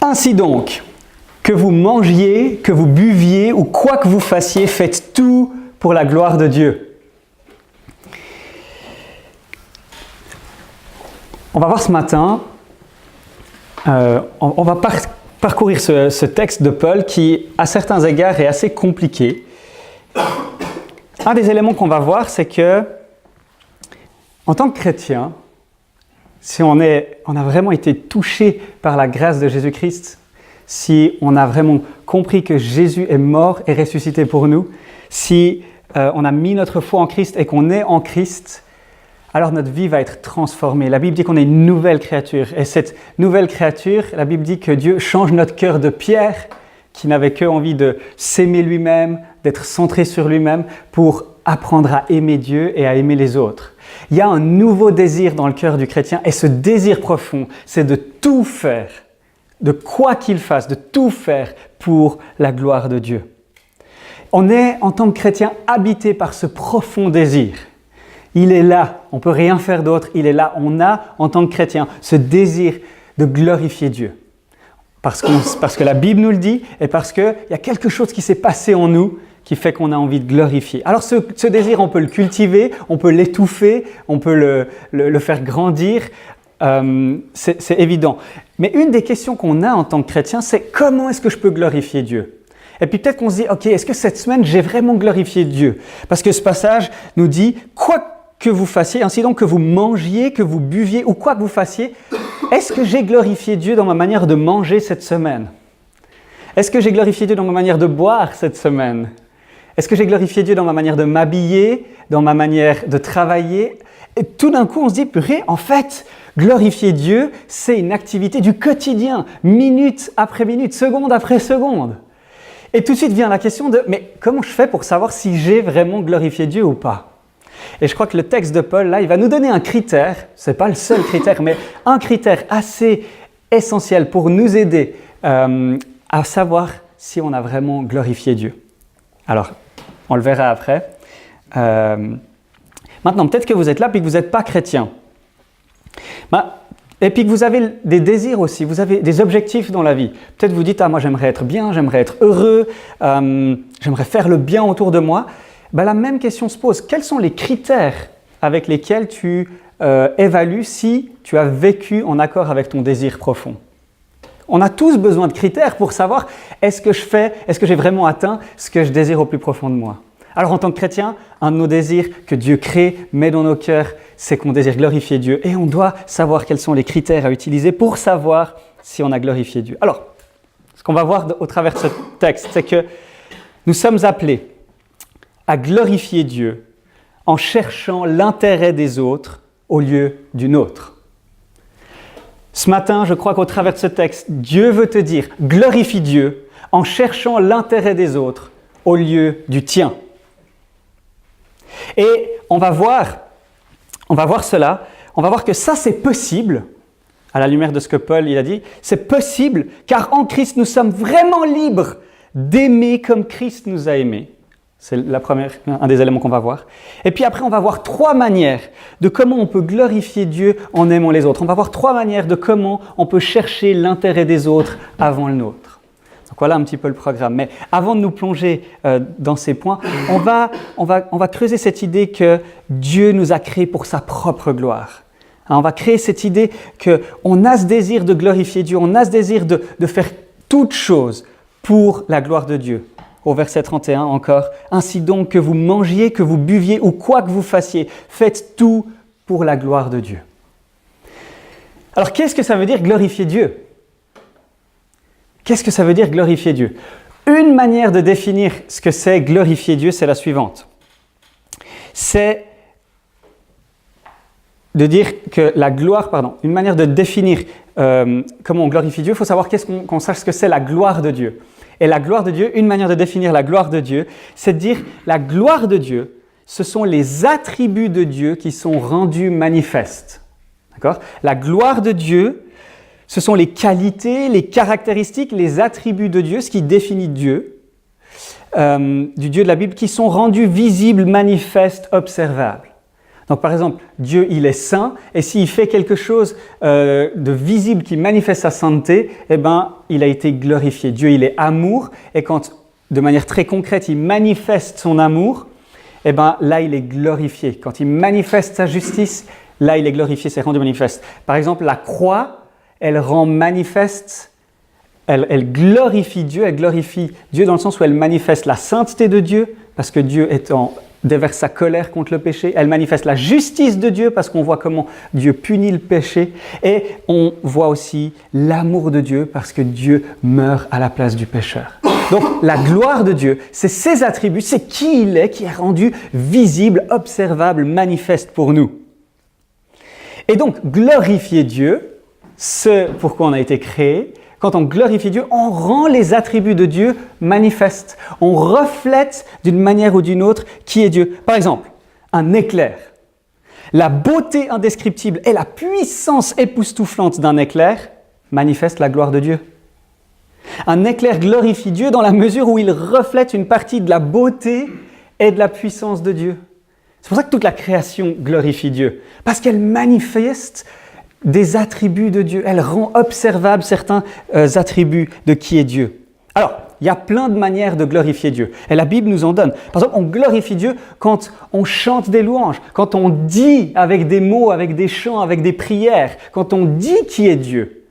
Ainsi donc, que vous mangiez, que vous buviez ou quoi que vous fassiez, faites tout pour la gloire de Dieu. On va voir ce matin, on va parcourir ce texte de Paul qui, à certains égards, est assez compliqué. Un des éléments qu'on va voir, c'est que, en tant que chrétien, si on a vraiment été touché par la grâce de Jésus-Christ, si on a vraiment compris que Jésus est mort et ressuscité pour nous, si on a mis notre foi en Christ et qu'on est en Christ, alors notre vie va être transformée. La Bible dit qu'on est une nouvelle créature. Et cette nouvelle créature, la Bible dit que Dieu change notre cœur de pierre, qui n'avait qu'envie de s'aimer lui-même, d'être centré sur lui-même, pour apprendre à aimer Dieu et à aimer les autres. Il y a un nouveau désir dans le cœur du chrétien, et ce désir profond, c'est de tout faire, de quoi qu'il fasse, de tout faire pour la gloire de Dieu. On est, en tant que chrétien, habité par ce profond désir. Il est là, on ne peut rien faire d'autre, il est là. On a, en tant que chrétien, ce désir de glorifier Dieu. Parce que la Bible nous le dit, et parce qu'il y a quelque chose qui s'est passé en nous qui fait qu'on a envie de glorifier. Alors ce désir, on peut le cultiver, on peut l'étouffer, on peut le faire grandir, c'est évident. Mais une des questions qu'on a en tant que chrétien, c'est comment est-ce que je peux glorifier Dieu ? Et puis peut-être qu'on se dit, ok, est-ce que cette semaine, j'ai vraiment glorifié Dieu ? Parce que ce passage nous dit, quoi que vous fassiez, ainsi donc que vous mangiez, que vous buviez, ou quoi que vous fassiez, est-ce que j'ai glorifié Dieu dans ma manière de manger cette semaine ? Est-ce que j'ai glorifié Dieu dans ma manière de boire cette semaine ? Est-ce que j'ai glorifié Dieu dans ma manière de m'habiller, dans ma manière de travailler ? Et tout d'un coup, on se dit, purée, en fait, glorifier Dieu, c'est une activité du quotidien, minute après minute, seconde après seconde. Et tout de suite vient la question de, mais comment je fais pour savoir si j'ai vraiment glorifié Dieu ou pas ? Et je crois que le texte de Paul, là, il va nous donner un critère, ce n'est pas le seul critère, mais un critère assez essentiel pour nous aider à savoir si on a vraiment glorifié Dieu. Alors, on le verra après. Maintenant, peut-être que vous êtes là et que vous n'êtes pas chrétien. Et puis que vous avez des désirs aussi, vous avez des objectifs dans la vie. Peut-être vous dites, moi j'aimerais être bien, j'aimerais être heureux, j'aimerais faire le bien autour de moi. La même question se pose. Quels sont les critères avec lesquels tu évalues si tu as vécu en accord avec ton désir profond ? On a tous besoin de critères pour savoir est-ce que j'ai vraiment atteint ce que je désire au plus profond de moi ? Alors en tant que chrétien, un de nos désirs que Dieu crée, met dans nos cœurs, c'est qu'on désire glorifier Dieu. Et on doit savoir quels sont les critères à utiliser pour savoir si on a glorifié Dieu. Alors, ce qu'on va voir au travers de ce texte, c'est que nous sommes appelés à glorifier Dieu en cherchant l'intérêt des autres au lieu du nôtre. Ce matin, je crois qu'au travers de ce texte, Dieu veut te dire « Glorifie Dieu en cherchant l'intérêt des autres au lieu du tien ». Et on va voir cela, on va voir que ça c'est possible, à la lumière de ce que Paul il a dit, c'est possible car en Christ nous sommes vraiment libres d'aimer comme Christ nous a aimés. C'est un des éléments qu'on va voir. Et puis après, on va voir 3 manières de comment on peut glorifier Dieu en aimant les autres. On va voir 3 manières de comment on peut chercher l'intérêt des autres avant le nôtre. Donc voilà un petit peu le programme. Mais avant de nous plonger dans ces points, on va creuser cette idée que Dieu nous a créés pour sa propre gloire. On va créer cette idée qu'on a ce désir de glorifier Dieu, on a ce désir de faire toutes choses pour la gloire de Dieu. Au verset 31 encore, « Ainsi donc que vous mangiez, que vous buviez ou quoi que vous fassiez, faites tout pour la gloire de Dieu. » Alors qu'est-ce que ça veut dire glorifier Dieu ? Qu'est-ce que ça veut dire glorifier Dieu ? Une manière de définir ce que c'est glorifier Dieu, c'est la suivante. C'est de dire que la gloire, une manière de définir comment on glorifie Dieu, il faut savoir qu'on sache ce que c'est la gloire de Dieu. Et la gloire de Dieu, une manière de définir la gloire de Dieu, c'est de dire la gloire de Dieu, ce sont les attributs de Dieu qui sont rendus manifestes. D'accord ? La gloire de Dieu, ce sont les qualités, les caractéristiques, les attributs de Dieu, ce qui définit Dieu, du Dieu de la Bible, qui sont rendus visibles, manifestes, observables. Donc par exemple, Dieu, il est saint, et s'il fait quelque chose de visible qui manifeste sa sainteté, eh ben, il a été glorifié. Dieu, il est amour, et quand, de manière très concrète, il manifeste son amour, eh ben, là, il est glorifié. Quand il manifeste sa justice, là, il est glorifié, c'est rendu manifeste. Par exemple, la croix, elle rend manifeste, elle glorifie Dieu dans le sens où elle manifeste la sainteté de Dieu, parce que Dieu déverse sa colère contre le péché. Elle manifeste la justice de Dieu parce qu'on voit comment Dieu punit le péché. Et on voit aussi l'amour de Dieu parce que Dieu meurt à la place du pécheur. Donc la gloire de Dieu, c'est ses attributs, c'est qui il est qui est rendu visible, observable, manifeste pour nous. Et donc glorifier Dieu, ce pourquoi on a été créé, quand on glorifie Dieu, on rend les attributs de Dieu manifestes. On reflète d'une manière ou d'une autre qui est Dieu. Par exemple, un éclair. La beauté indescriptible et la puissance époustouflante d'un éclair manifestent la gloire de Dieu. Un éclair glorifie Dieu dans la mesure où il reflète une partie de la beauté et de la puissance de Dieu. C'est pour ça que toute la création glorifie Dieu, parce qu'elle manifeste des attributs de Dieu. Elle rend observables certains attributs de qui est Dieu. Alors, il y a plein de manières de glorifier Dieu. Et la Bible nous en donne. Par exemple, on glorifie Dieu quand on chante des louanges, quand on dit avec des mots, avec des chants, avec des prières, quand on dit qui est Dieu.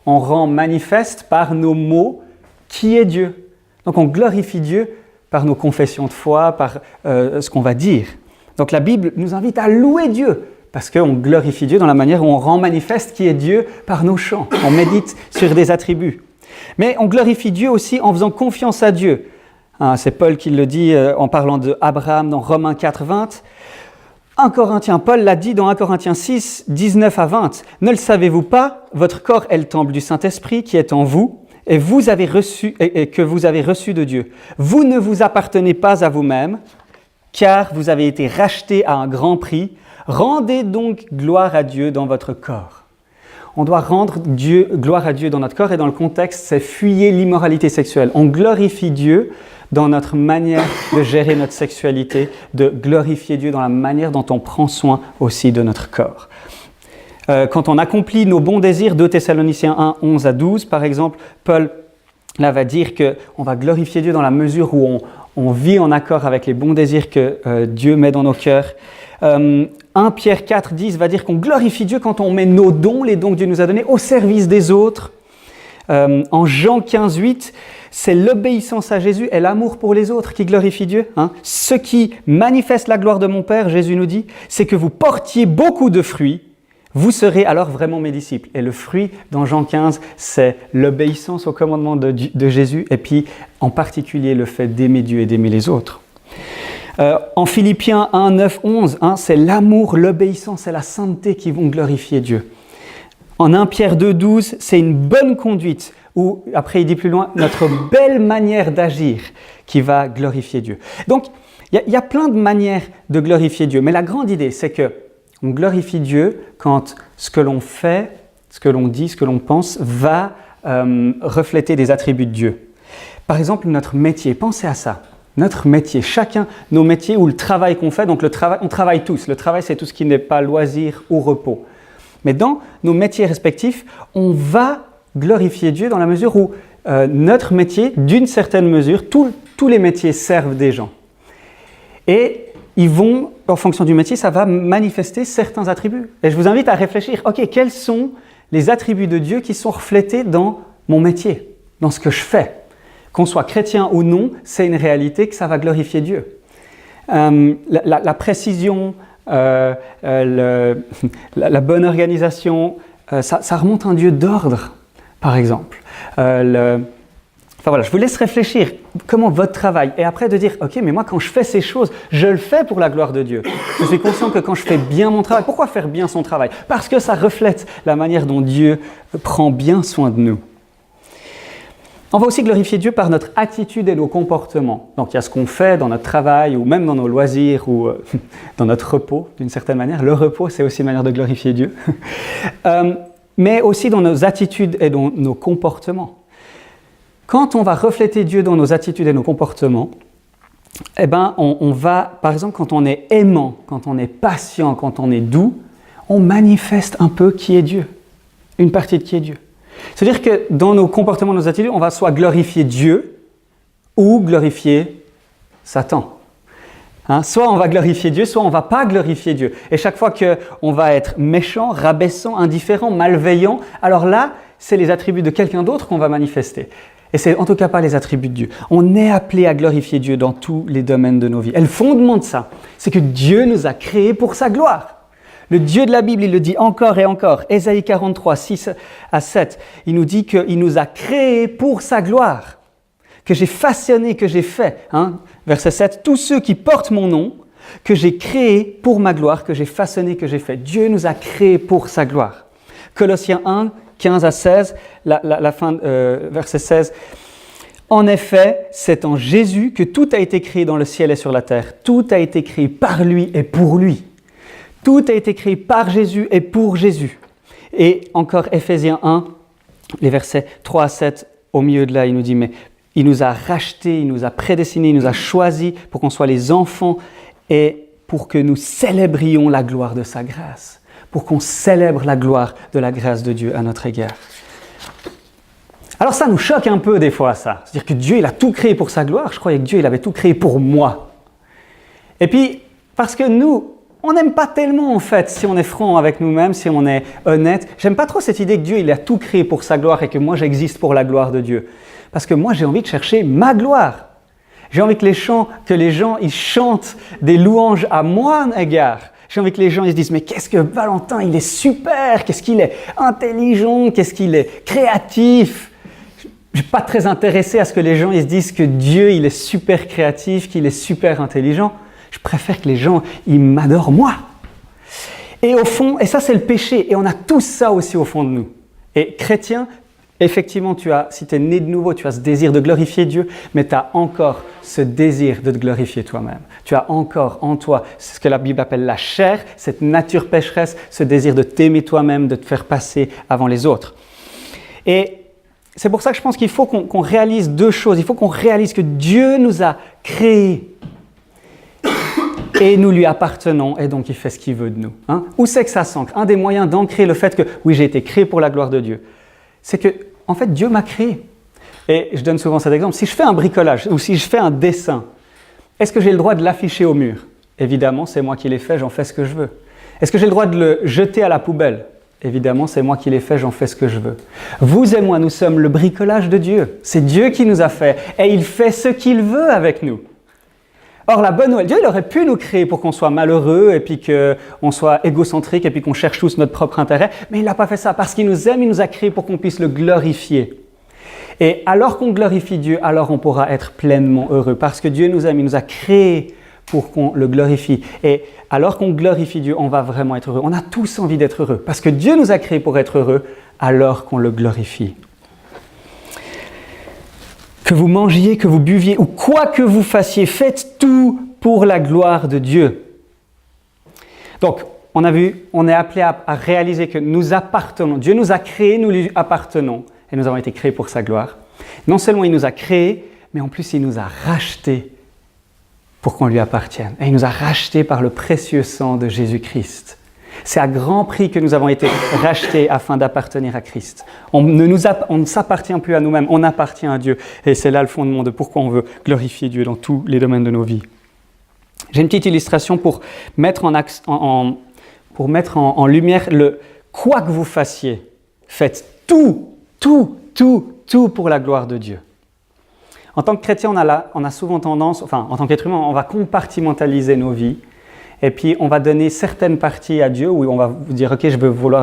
On rend manifeste par nos mots qui est Dieu. Donc on glorifie Dieu par nos confessions de foi, par ce qu'on va dire. Donc la Bible nous invite à louer Dieu, parce qu'on glorifie Dieu dans la manière où on rend manifeste qui est Dieu par nos chants. On médite sur des attributs. Mais on glorifie Dieu aussi en faisant confiance à Dieu. C'est Paul qui le dit en parlant d'Abraham dans Romains 4, 20. Paul l'a dit dans 1 Corinthiens 6, 19 à 20. « Ne le savez-vous pas, votre corps est le temple du Saint-Esprit qui est en vous, et que vous avez reçu de Dieu. Vous ne vous appartenez pas à vous-même, car vous avez été rachetés à un grand prix. Rendez donc gloire à Dieu dans votre corps. » On doit rendre gloire à Dieu dans notre corps, et dans le contexte, c'est fuyez l'immoralité sexuelle. On glorifie Dieu dans notre manière de gérer notre sexualité, de glorifier Dieu dans la manière dont on prend soin aussi de notre corps. Quand on accomplit nos bons désirs, 2 Thessaloniciens 1, 11 à 12, par exemple, Paul là, va dire qu'on va glorifier Dieu dans la mesure où on vit en accord avec les bons désirs que Dieu met dans nos cœurs. 1 Pierre 4, 10 va dire qu'on glorifie Dieu quand on met nos dons, les dons que Dieu nous a donnés, au service des autres. En Jean 15, 8, c'est l'obéissance à Jésus et l'amour pour les autres qui glorifie Dieu. Ce qui manifeste la gloire de mon Père, Jésus nous dit, c'est que vous portiez beaucoup de fruits, vous serez alors vraiment mes disciples. Et le fruit, dans Jean 15, c'est l'obéissance au commandement de Jésus, et puis en particulier le fait d'aimer Dieu et d'aimer les autres. En Philippiens 1, 9, 11, c'est l'amour, l'obéissance et la sainteté qui vont glorifier Dieu. En 1 Pierre 2, 12, c'est une bonne conduite, où, après il dit plus loin, notre belle manière d'agir qui va glorifier Dieu. Donc, il y a plein de manières de glorifier Dieu, mais la grande idée, c'est qu'on glorifie Dieu quand ce que l'on fait, ce que l'on dit, ce que l'on pense, va refléter des attributs de Dieu. Par exemple, notre métier, pensez à ça. Notre métier, chacun, nos métiers ou le travail qu'on fait, donc on travaille tous. Le travail, c'est tout ce qui n'est pas loisir ou repos. Mais dans nos métiers respectifs, on va glorifier Dieu dans la mesure où notre métier, d'une certaine mesure, tous les métiers servent des gens. Et ils vont, en fonction du métier, ça va manifester certains attributs. Et je vous invite à réfléchir, ok, quels sont les attributs de Dieu qui sont reflétés dans mon métier, dans ce que je fais ? Qu'on soit chrétien ou non, c'est une réalité que ça va glorifier Dieu. La précision, la bonne organisation, ça remonte à un Dieu d'ordre, par exemple. Enfin voilà, je vous laisse réfléchir comment votre travail, et après de dire, ok, mais moi quand je fais ces choses, je le fais pour la gloire de Dieu. Je suis conscient que quand je fais bien mon travail, pourquoi faire bien son travail ? Parce que ça reflète la manière dont Dieu prend bien soin de nous. On va aussi glorifier Dieu par notre attitude et nos comportements. Donc il y a ce qu'on fait dans notre travail ou même dans nos loisirs ou dans notre repos d'une certaine manière. Le repos, c'est aussi une manière de glorifier Dieu. Mais aussi dans nos attitudes et dans nos comportements. Quand on va refléter Dieu dans nos attitudes et nos comportements, eh ben, on va, par exemple, quand on est aimant, quand on est patient, quand on est doux, on manifeste un peu qui est Dieu, une partie de qui est Dieu. C'est-à-dire que dans nos comportements, nos attitudes, on va soit glorifier Dieu ou glorifier Satan. Soit on va glorifier Dieu, soit on ne va pas glorifier Dieu. Et chaque fois qu'on va être méchant, rabaissant, indifférent, malveillant, alors là, c'est les attributs de quelqu'un d'autre qu'on va manifester. Et c'est en tout cas pas les attributs de Dieu. On est appelé à glorifier Dieu dans tous les domaines de nos vies. Et le fondement de ça, c'est que Dieu nous a créés pour sa gloire. Le Dieu de la Bible, il le dit encore et encore. Ésaïe 43, 6 à 7, il nous dit qu'il nous a créés pour sa gloire, que j'ai façonné, que j'ai fait. Verset 7, tous ceux qui portent mon nom, que j'ai créés pour ma gloire, que j'ai façonné, que j'ai fait. Dieu nous a créés pour sa gloire. Colossiens 1, 15 à 16, la fin, verset 16. En effet, c'est en Jésus que tout a été créé dans le ciel et sur la terre. Tout a été créé par lui et pour lui. Tout a été créé par Jésus et pour Jésus. Et encore Éphésiens 1, les versets 3 à 7, au milieu de là, il nous dit, mais il nous a rachetés, il nous a prédestinés, il nous a choisis pour qu'on soit les enfants et pour que nous célébrions la gloire de sa grâce. Pour qu'on célèbre la gloire de la grâce de Dieu à notre égard. Alors ça nous choque un peu des fois, ça. C'est-à-dire que Dieu, il a tout créé pour sa gloire. Je croyais que Dieu, il avait tout créé pour moi. Et puis, parce que nous, on n'aime pas tellement, en fait, si on est franc avec nous-mêmes, si on est honnête. J'aime pas trop cette idée que Dieu, il a tout créé pour sa gloire et que moi, j'existe pour la gloire de Dieu. Parce que moi, j'ai envie de chercher ma gloire. J'ai envie que les gens ils chantent des louanges à moi égard. J'ai envie que les gens ils se disent « Mais qu'est-ce que Valentin, il est super, qu'est-ce qu'il est intelligent, qu'est-ce qu'il est créatif ?» Je ne suis pas très intéressé à ce que les gens ils se disent que Dieu, il est super créatif, qu'il est super intelligent. Je préfère que les gens, ils m'adorent moi. Et au fond, et ça c'est le péché, et on a tous ça aussi au fond de nous. Et chrétien, effectivement, si tu es né de nouveau, tu as ce désir de glorifier Dieu, mais tu as encore ce désir de te glorifier toi-même. Tu as encore en toi ce que la Bible appelle la chair, cette nature pécheresse, ce désir de t'aimer toi-même, de te faire passer avant les autres. Et c'est pour ça que je pense qu'il faut qu'on réalise deux choses. Il faut qu'on réalise que Dieu nous a créés et nous lui appartenons, et donc il fait ce qu'il veut de nous. Où c'est que ça s'ancre ? Un des moyens d'ancrer le fait que, oui, j'ai été créé pour la gloire de Dieu, c'est que, en fait, Dieu m'a créé. Et je donne souvent cet exemple. Si je fais un bricolage ou si je fais un dessin, est-ce que j'ai le droit de l'afficher au mur ? Évidemment, c'est moi qui l'ai fait, j'en fais ce que je veux. Est-ce que j'ai le droit de le jeter à la poubelle ? Évidemment, c'est moi qui l'ai fait, j'en fais ce que je veux. Vous et moi, nous sommes le bricolage de Dieu. C'est Dieu qui nous a fait et il fait ce qu'il veut avec nous. Or, la bonne nouvelle, Dieu, il aurait pu nous créer pour qu'on soit malheureux et puis qu'on soit égocentrique et puis qu'on cherche tous notre propre intérêt, mais il n'a pas fait ça parce qu'il nous aime, il nous a créés pour qu'on puisse le glorifier. Et alors qu'on glorifie Dieu, alors on pourra être pleinement heureux parce que Dieu nous aime, il nous a créés pour qu'on le glorifie. Et alors qu'on glorifie Dieu, on va vraiment être heureux. On a tous envie d'être heureux parce que Dieu nous a créés pour être heureux alors qu'on le glorifie. Que vous mangiez, que vous buviez ou quoi que vous fassiez, faites tout pour la gloire de Dieu. Donc, on a vu, on est appelé à réaliser que nous appartenons. Dieu nous a créés, nous lui appartenons et nous avons été créés pour sa gloire. Non seulement il nous a créés, mais en plus il nous a rachetés pour qu'on lui appartienne. Et il nous a rachetés par le précieux sang de Jésus-Christ. C'est à grand prix que nous avons été rachetés afin d'appartenir à Christ. On ne s'appartient plus à nous-mêmes, on appartient à Dieu. Et c'est là le fondement de pourquoi on veut glorifier Dieu dans tous les domaines de nos vies. J'ai une petite illustration pour mettre en lumière le « quoi que vous fassiez, faites tout pour la gloire de Dieu ». En tant que chrétien, on a souvent tendance, en tant qu'être humain, on va compartimentaliser nos vies. Et puis, on va donner certaines parties à Dieu où on va vous dire « Ok,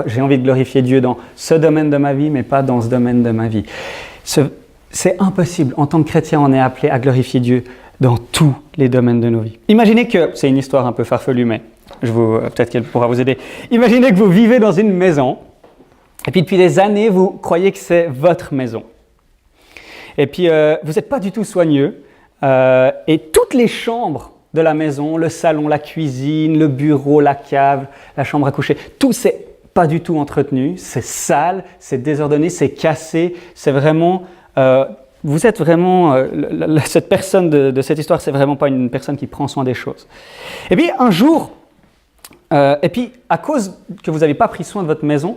j'ai envie de glorifier Dieu dans ce domaine de ma vie, mais pas dans ce domaine de ma vie. » C'est impossible. En tant que chrétien, on est appelé à glorifier Dieu dans tous les domaines de nos vies. Imaginez que, c'est une histoire un peu farfelue, mais peut-être qu'elle pourra vous aider. Imaginez que vous vivez dans une maison, et puis depuis des années, vous croyez que c'est votre maison. Et puis, vous n'êtes pas du tout soigneux, et toutes les chambres de la maison, le salon, la cuisine, le bureau, la cave, la chambre à coucher, tout c'est pas du tout entretenu, c'est sale, c'est désordonné, c'est cassé, c'est vraiment vous êtes vraiment, cette personne de cette histoire, c'est vraiment pas une personne qui prend soin des choses. Et puis un jour, et puis à cause que vous n'avez pas pris soin de votre maison,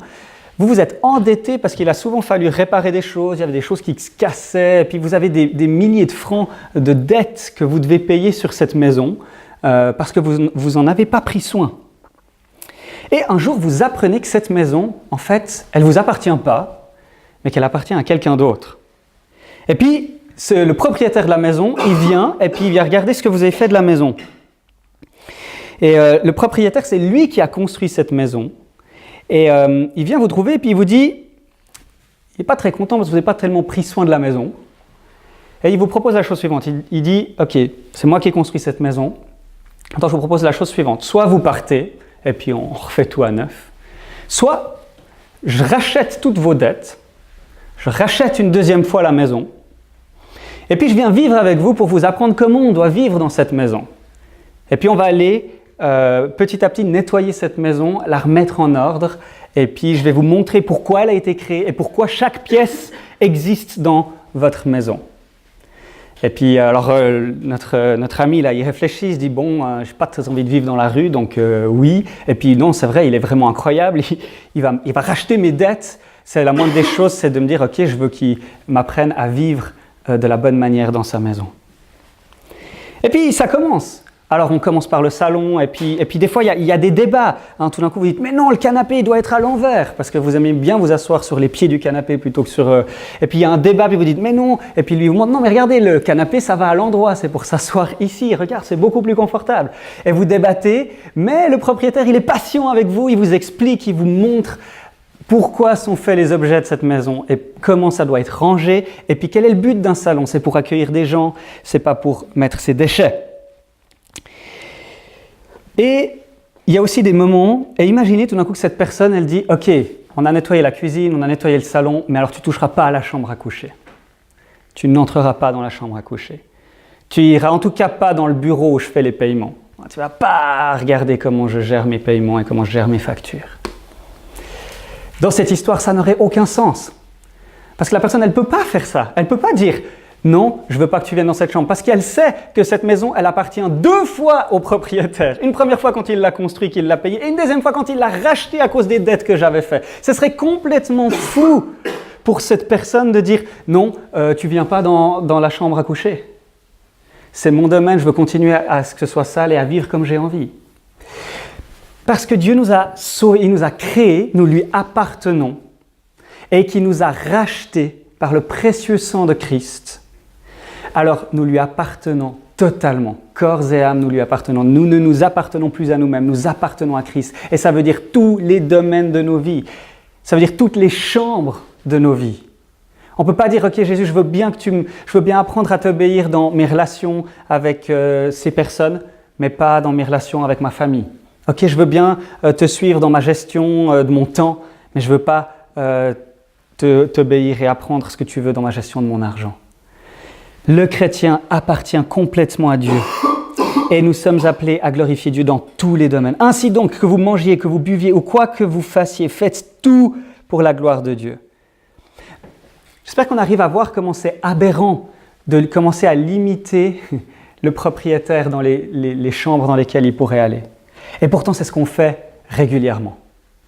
vous vous êtes endetté parce qu'il a souvent fallu réparer des choses, il y avait des choses qui se cassaient, et puis vous avez des milliers de francs de dettes que vous devez payer sur cette maison parce que vous n'en avez pas pris soin. Et un jour, vous apprenez que cette maison, en fait, elle ne vous appartient pas, mais qu'elle appartient à quelqu'un d'autre. Et puis, le propriétaire de la maison, il vient et puis il vient regarder ce que vous avez fait de la maison. Et le propriétaire, c'est lui qui a construit cette maison. Et il vient vous trouver et puis il vous dit, il n'est pas très content parce que vous n'avez pas tellement pris soin de la maison. Et il vous propose la chose suivante. Il dit, ok, c'est moi qui ai construit cette maison. Attends, je vous propose la chose suivante. Soit vous partez et puis on refait tout à neuf. Soit je rachète toutes vos dettes. Je rachète une deuxième fois la maison. Et puis je viens vivre avec vous pour vous apprendre comment on doit vivre dans cette maison. Et puis on va aller petit à petit nettoyer cette maison, la remettre en ordre, et puis je vais vous montrer pourquoi elle a été créée et pourquoi chaque pièce existe dans votre maison. Et puis alors notre ami là, il réfléchit, il se dit bon, j'ai pas très envie de vivre dans la rue, donc oui. Et puis non, c'est vrai, il est vraiment incroyable. Il va racheter mes dettes. C'est la moindre des choses, c'est de me dire ok, je veux qu'il m'apprenne à vivre de la bonne manière dans sa maison. Et puis ça commence. Alors on commence par le salon et puis des fois il y a des débats. Hein, tout d'un coup vous dites mais non, le canapé il doit être à l'envers parce que vous aimez bien vous asseoir sur les pieds du canapé plutôt que sur... Et puis il y a un débat puis vous dites mais non. Et puis lui vous montre non mais regardez le canapé ça va à l'endroit, c'est pour s'asseoir ici. Regarde c'est beaucoup plus confortable. Et vous débattez mais le propriétaire il est patient avec vous, il vous explique, il vous montre pourquoi sont faits les objets de cette maison et comment ça doit être rangé. Et puis quel est le but d'un salon? C'est pour accueillir des gens, c'est pas pour mettre ses déchets. Et il y a aussi des moments, et imaginez tout d'un coup que cette personne, elle dit « Ok, on a nettoyé la cuisine, on a nettoyé le salon, mais alors tu ne toucheras pas à la chambre à coucher. Tu n'entreras pas dans la chambre à coucher. Tu iras en tout cas pas dans le bureau où je fais les paiements. Tu ne vas pas regarder comment je gère mes paiements et comment je gère mes factures. » Dans cette histoire, ça n'aurait aucun sens. Parce que la personne, elle ne peut pas faire ça. Elle ne peut pas dire « Non, je ne veux pas que tu viennes dans cette chambre. » Parce qu'elle sait que cette maison, elle appartient 2 fois au propriétaire. Une première fois quand il l'a construit, qu'il l'a payé, et une deuxième fois quand il l'a racheté à cause des dettes que j'avais faites. Ce serait complètement fou pour cette personne de dire « Non, tu ne viens pas dans la chambre à coucher. C'est mon domaine, je veux continuer à ce que ce soit sale et à vivre comme j'ai envie. » Parce que Dieu nous a sauvés, il nous a créés, nous lui appartenons, et qu'il nous a rachetés par le précieux sang de Christ. Alors nous lui appartenons totalement, corps et âme, nous lui appartenons. Nous ne nous appartenons plus à nous-mêmes, nous appartenons à Christ. Et ça veut dire tous les domaines de nos vies. Ça veut dire toutes les chambres de nos vies. On ne peut pas dire, ok Jésus, je veux bien apprendre à t'obéir dans mes relations avec ces personnes, mais pas dans mes relations avec ma famille. Ok, je veux bien te suivre dans ma gestion de mon temps, mais je ne veux pas t'obéir et apprendre ce que tu veux dans ma gestion de mon argent. Le chrétien appartient complètement à Dieu et nous sommes appelés à glorifier Dieu dans tous les domaines. Ainsi donc, que vous mangiez, que vous buviez ou quoi que vous fassiez, faites tout pour la gloire de Dieu. J'espère qu'on arrive à voir comment c'est aberrant de commencer à limiter le propriétaire dans les chambres dans lesquelles il pourrait aller. Et pourtant, c'est ce qu'on fait régulièrement.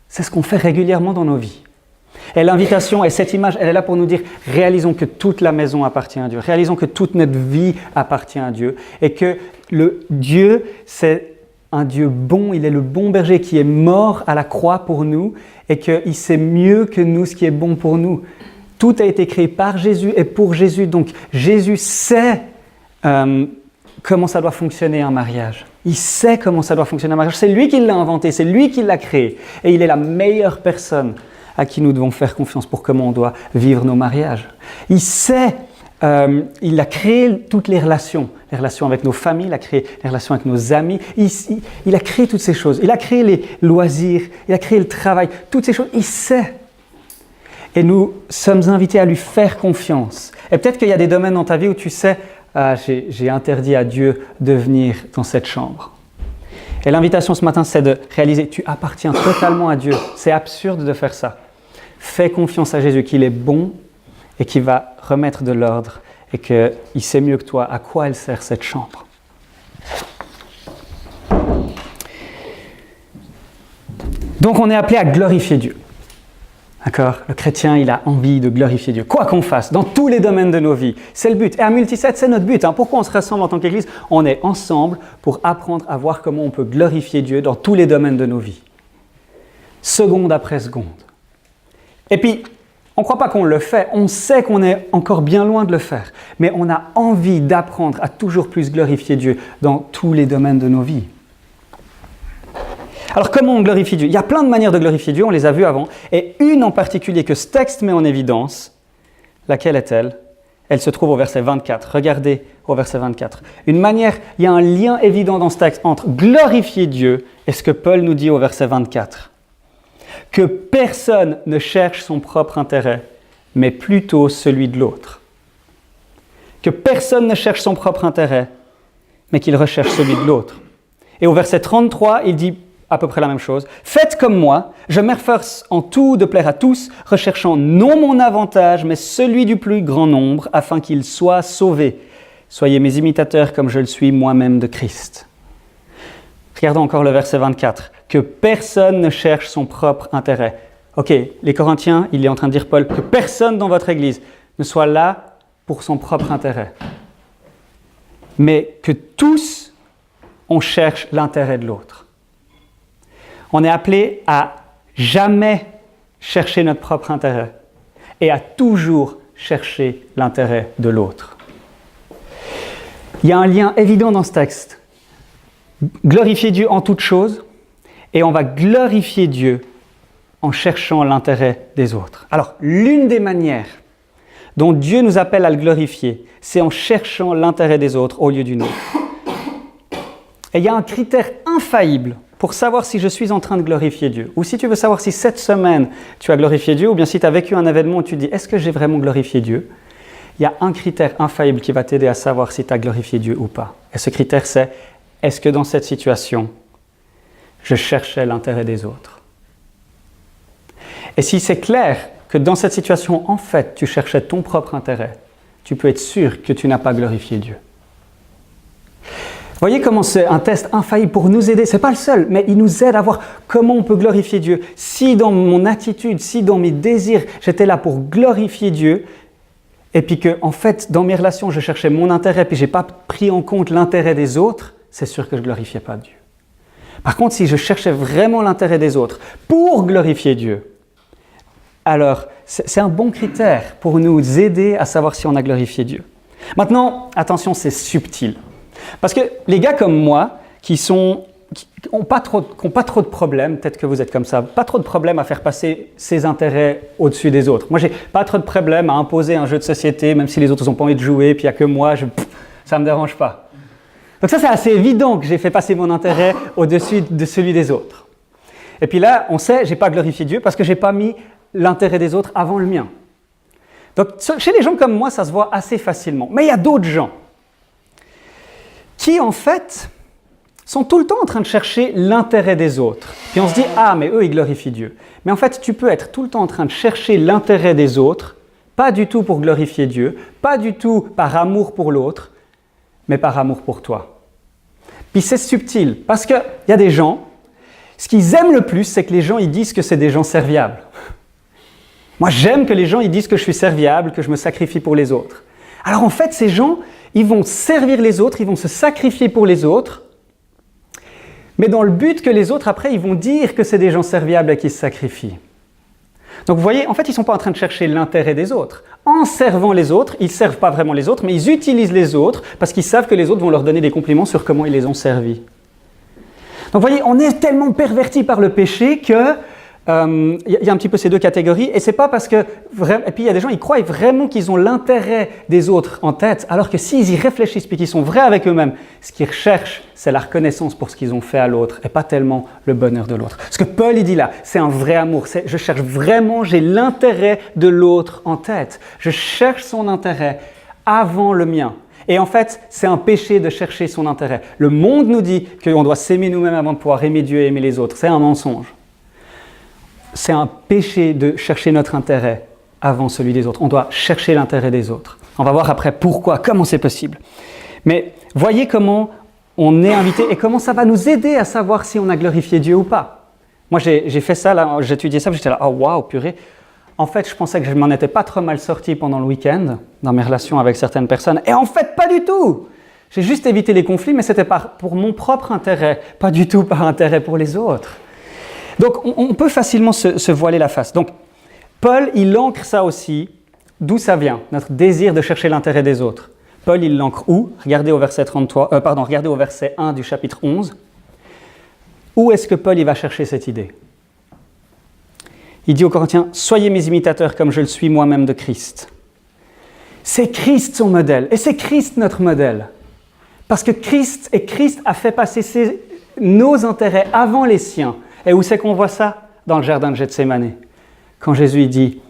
C'est ce qu'on fait régulièrement dans nos vies. Et l'invitation, et cette image, elle est là pour nous dire, réalisons que toute la maison appartient à Dieu, réalisons que toute notre vie appartient à Dieu, et que le Dieu, c'est un Dieu bon, il est le bon berger qui est mort à la croix pour nous, et qu'il sait mieux que nous ce qui est bon pour nous. Tout a été créé par Jésus et pour Jésus, donc Jésus sait comment ça doit fonctionner un mariage. Il sait comment ça doit fonctionner un mariage, c'est lui qui l'a inventé, c'est lui qui l'a créé, et il est la meilleure personne à qui nous devons faire confiance pour comment on doit vivre nos mariages. Il sait, il a créé toutes les relations avec nos familles, il a créé les relations avec nos amis, il a créé toutes ces choses, il a créé les loisirs, il a créé le travail, toutes ces choses, il sait. Et nous sommes invités à lui faire confiance. Et peut-être qu'il y a des domaines dans ta vie où tu sais, j'ai interdit à Dieu de venir dans cette chambre. Et l'invitation ce matin, c'est de réaliser, tu appartiens totalement à Dieu. C'est absurde de faire ça. Fais confiance à Jésus, qu'il est bon et qu'il va remettre de l'ordre et qu'il sait mieux que toi à quoi elle sert cette chambre. Donc on est appelé à glorifier Dieu. D'accord ? Le chrétien, il a envie de glorifier Dieu, quoi qu'on fasse, dans tous les domaines de nos vies. C'est le but. Et à Multisète, c'est notre but. Pourquoi on se rassemble en tant qu'Église ? On est ensemble pour apprendre à voir comment on peut glorifier Dieu dans tous les domaines de nos vies. Seconde après seconde. Et puis, on ne croit pas qu'on le fait, on sait qu'on est encore bien loin de le faire. Mais on a envie d'apprendre à toujours plus glorifier Dieu dans tous les domaines de nos vies. Alors comment on glorifie Dieu ? Il y a plein de manières de glorifier Dieu, on les a vues avant, et une en particulier que ce texte met en évidence, laquelle est-elle ? Elle se trouve au verset 24. Regardez au verset 24. Une manière, il y a un lien évident dans ce texte entre glorifier Dieu et ce que Paul nous dit au verset 24. Que personne ne cherche son propre intérêt, mais plutôt celui de l'autre. Que personne ne cherche son propre intérêt, mais qu'il recherche celui de l'autre. Et au verset 33, il dit à peu près la même chose. « Faites comme moi, je m'efforce en tout de plaire à tous, recherchant non mon avantage, mais celui du plus grand nombre, afin qu'ils soient sauvés. Soyez mes imitateurs comme je le suis moi-même de Christ. » Regardons encore le verset 24. « Que personne ne cherche son propre intérêt. » Ok, les Corinthiens, il est en train de dire Paul, que personne dans votre Église ne soit là pour son propre intérêt. Mais que tous, on cherche l'intérêt de l'autre. On est appelé à jamais chercher notre propre intérêt et à toujours chercher l'intérêt de l'autre. Il y a un lien évident dans ce texte. Glorifier Dieu en toutes choses et on va glorifier Dieu en cherchant l'intérêt des autres. Alors, l'une des manières dont Dieu nous appelle à le glorifier, c'est en cherchant l'intérêt des autres au lieu du nôtre. Et il y a un critère infaillible pour savoir si je suis en train de glorifier Dieu. Ou si tu veux savoir si cette semaine tu as glorifié Dieu, ou bien si tu as vécu un événement où tu te dis « Est-ce que j'ai vraiment glorifié Dieu ?» Il y a un critère infaillible qui va t'aider à savoir si tu as glorifié Dieu ou pas. Et ce critère c'est « Est-ce que dans cette situation, je cherchais l'intérêt des autres ?» Et si c'est clair que dans cette situation, en fait, tu cherchais ton propre intérêt, tu peux être sûr que tu n'as pas glorifié Dieu. Voyez comment c'est un test infaillible pour nous aider. Ce n'est pas le seul, mais il nous aide à voir comment on peut glorifier Dieu. Si dans mon attitude, si dans mes désirs, j'étais là pour glorifier Dieu, et puis que, en fait, dans mes relations, je cherchais mon intérêt, puis je n'ai pas pris en compte l'intérêt des autres, c'est sûr que je ne glorifiais pas Dieu. Par contre, si je cherchais vraiment l'intérêt des autres pour glorifier Dieu, alors c'est un bon critère pour nous aider à savoir si on a glorifié Dieu. Maintenant, attention, c'est subtil. Parce que les gars comme moi, qui n'ont pas trop de problèmes, peut-être que vous êtes comme ça, pas trop de problèmes à faire passer ses intérêts au-dessus des autres. Moi, j'ai pas trop de problèmes à imposer un jeu de société, même si les autres n'ont pas envie de jouer, puis il n'y a que moi, ça ne me dérange pas. Donc ça, c'est assez évident que j'ai fait passer mon intérêt au-dessus de celui des autres. Et puis là, on sait, je n'ai pas glorifié Dieu parce que je n'ai pas mis l'intérêt des autres avant le mien. Donc chez les gens comme moi, ça se voit assez facilement. Mais il y a d'autres gens qui, en fait, sont tout le temps en train de chercher l'intérêt des autres. Puis on se dit, ah, mais eux, ils glorifient Dieu. Mais en fait, tu peux être tout le temps en train de chercher l'intérêt des autres, pas du tout pour glorifier Dieu, pas du tout par amour pour l'autre, mais par amour pour toi. Puis c'est subtil, parce qu'il y a des gens, ce qu'ils aiment le plus, c'est que les gens ils disent que c'est des gens serviables. Moi, j'aime que les gens ils disent que je suis serviable, que je me sacrifie pour les autres. Alors en fait, ces gens, ils vont servir les autres, ils vont se sacrifier pour les autres, mais dans le but que les autres, après, ils vont dire que c'est des gens serviables et qui se sacrifient. Donc vous voyez, en fait, ils ne sont pas en train de chercher l'intérêt des autres. En servant les autres, ils ne servent pas vraiment les autres, mais ils utilisent les autres parce qu'ils savent que les autres vont leur donner des compliments sur comment ils les ont servis. Donc vous voyez, on est tellement pervertis par le péché que y a un petit peu ces deux catégories, et c'est pas parce que et puis il y a des gens ils croient vraiment qu'ils ont l'intérêt des autres en tête, alors que s'ils y réfléchissent puis qu'ils sont vrais avec eux-mêmes, ce qu'ils recherchent c'est la reconnaissance pour ce qu'ils ont fait à l'autre et pas tellement le bonheur de l'autre. Ce que Paul il dit là, c'est un vrai amour, je cherche vraiment, j'ai l'intérêt de l'autre en tête, je cherche son intérêt avant le mien. Et en fait, c'est un péché de chercher son intérêt. Le monde nous dit qu'on doit s'aimer nous-mêmes avant de pouvoir aimer Dieu et aimer les autres, c'est un mensonge. C'est un péché de chercher notre intérêt avant celui des autres. On doit chercher l'intérêt des autres. On va voir après pourquoi, comment c'est possible. Mais voyez comment on est invité et comment ça va nous aider à savoir si on a glorifié Dieu ou pas. Moi, j'ai fait ça, là, j'ai étudié ça, j'étais là, oh waouh, purée. En fait, je pensais que je m'en étais pas trop mal sorti pendant le week-end, dans mes relations avec certaines personnes. Et en fait, pas du tout. J'ai juste évité les conflits, mais c'était pour mon propre intérêt, pas du tout par intérêt pour les autres. Donc, on peut facilement se voiler la face. Donc, Paul, il ancre ça aussi. D'où ça vient, notre désir de chercher l'intérêt des autres. Paul, il l'ancre où? Regardez au verset 1 du chapitre 11. Où est-ce que Paul il va chercher cette idée? Il dit aux Corinthiens, « Soyez mes imitateurs comme je le suis moi-même de Christ. » C'est Christ son modèle, et c'est Christ notre modèle. Parce que Christ a fait passer nos intérêts avant les siens. Et où c'est qu'on voit ça? Dans le jardin de Gethsémani. Quand Jésus dit,